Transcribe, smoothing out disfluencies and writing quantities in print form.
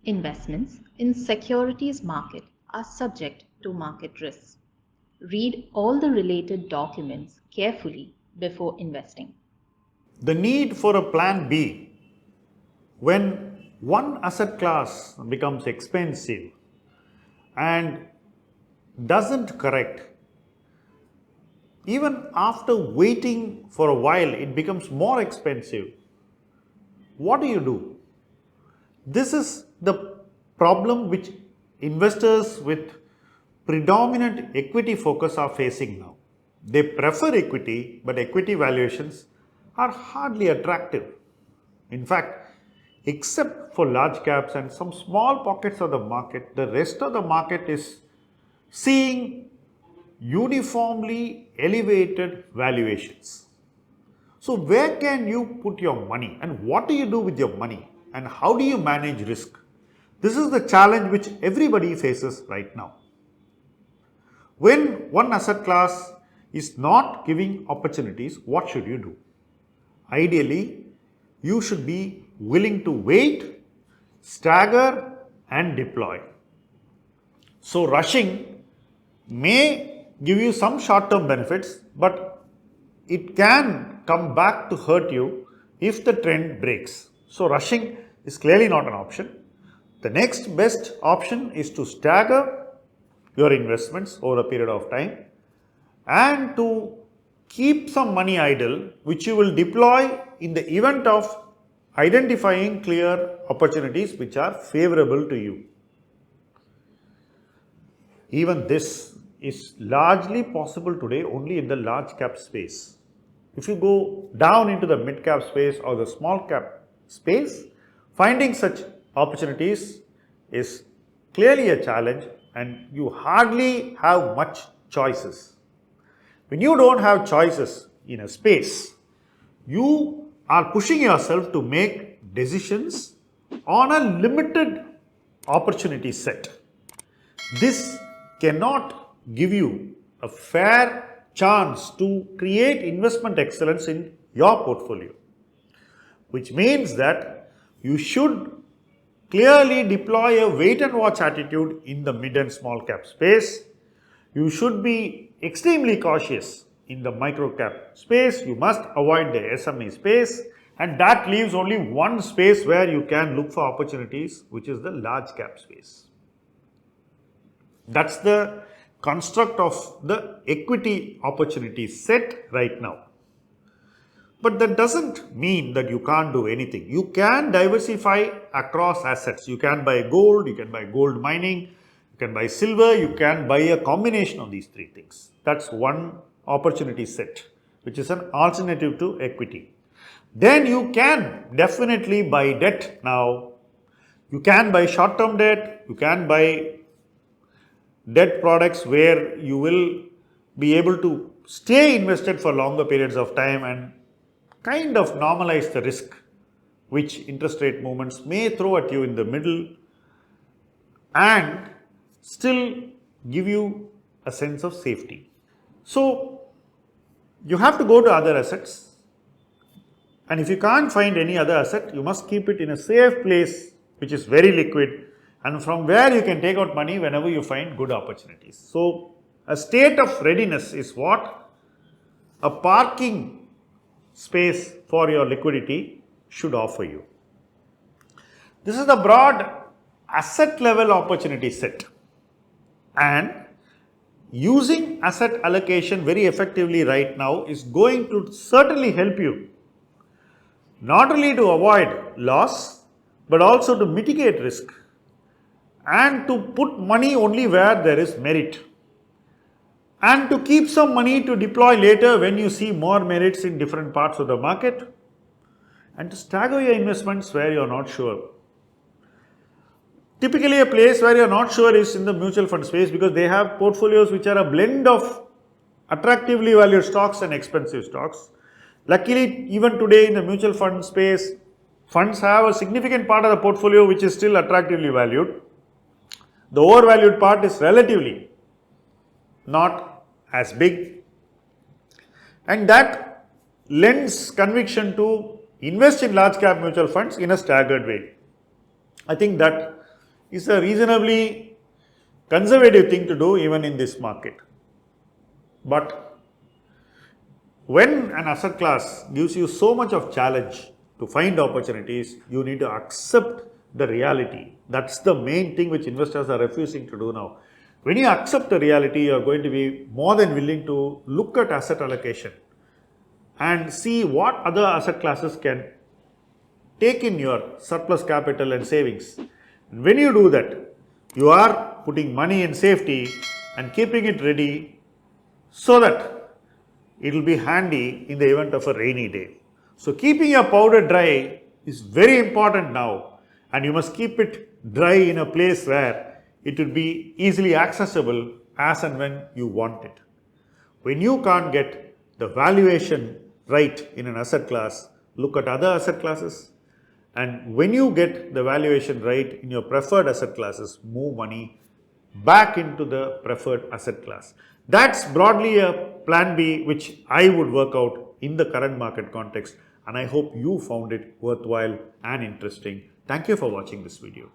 Investments in securities market are subject to market risks. Read all the related documents carefully before investing. The need for a plan B when one asset class becomes expensive and doesn't correct, even after waiting for a while, it becomes more expensive. What do? This is the problem which investors with predominant equity focus are facing now. They prefer equity, but equity valuations are hardly attractive. In fact, except for large caps and some small pockets of the market, the rest of the market is seeing uniformly elevated valuations. So, where can you put your money and what do you do with your money and how do you manage risk? This is the challenge which everybody faces right now. When one asset class is not giving opportunities, what should you do? Ideally, you should be willing to wait, stagger, and deploy. So, rushing may give you some short term benefits, but it can come back to hurt you if the trend breaks. So, rushing is clearly not an option. The next best option is to stagger your investments over a period of time and to keep some money idle, which you will deploy in the event of identifying clear opportunities which are favorable to you. Even this is largely possible today only in the large cap space. If you go down into the mid cap space or the small cap space, finding such opportunities is clearly a challenge and you hardly have much choices. When you don't have choices in a space, you are pushing yourself to make decisions on a limited opportunity set. This cannot give you a fair chance to create investment excellence in your portfolio, which means that you should clearly deploy a wait and watch attitude in the mid and small cap space. You should be extremely cautious in the micro cap space. You must avoid the SME space, and that leaves only one space where you can look for opportunities, which is the large cap space. That's the construct of the equity opportunity set right now. But that doesn't mean that you can't do anything. You can diversify across assets. You can buy gold, you can buy gold mining, you can buy silver, you can buy a combination of these three things. That's one opportunity set, which is an alternative to equity. Then you can definitely buy debt now. You can buy short term debt, you can buy debt products where you will be able to stay invested for longer periods of time and kind of normalize the risk which interest rate movements may throw at you in the middle and still give you a sense of safety. So, you have to go to other assets, and if you can't find any other asset, you must keep it in a safe place which is very liquid and from where you can take out money whenever you find good opportunities. So, a state of readiness is what a parking space for your liquidity should offer you. This is the broad asset level opportunity set, and using asset allocation very effectively right now is going to certainly help you not only to avoid loss but also to mitigate risk and to put money only where there is merit, and to keep some money to deploy later when you see more merits in different parts of the market, and to stagger your investments where you are not sure. Typically, a place where you are not sure is in the mutual fund space because they have portfolios which are a blend of attractively valued stocks and expensive stocks. Luckily, even today in the mutual fund space, funds have a significant part of the portfolio which is still attractively valued. The overvalued part is relatively not as big, and that lends conviction to invest in large cap mutual funds in a staggered way. I think that is a reasonably conservative thing to do even in this market. But when an asset class gives you so much of challenge to find opportunities, you need to accept the reality. That's the main thing which investors are refusing to do now. When you accept the reality, you are going to be more than willing to look at asset allocation and see what other asset classes can take in your surplus capital and savings. When you do that, you are putting money in safety and keeping it ready so that it will be handy in the event of a rainy day. So keeping your powder dry is very important now, and you must keep it dry in a place where it will be easily accessible as and when you want it. When you can't get the valuation right in an asset class, look at other asset classes. And when you get the valuation right in your preferred asset classes, move money back into the preferred asset class. That's broadly a plan B which I would work out in the current market context, and I hope you found it worthwhile and interesting. Thank you for watching this video.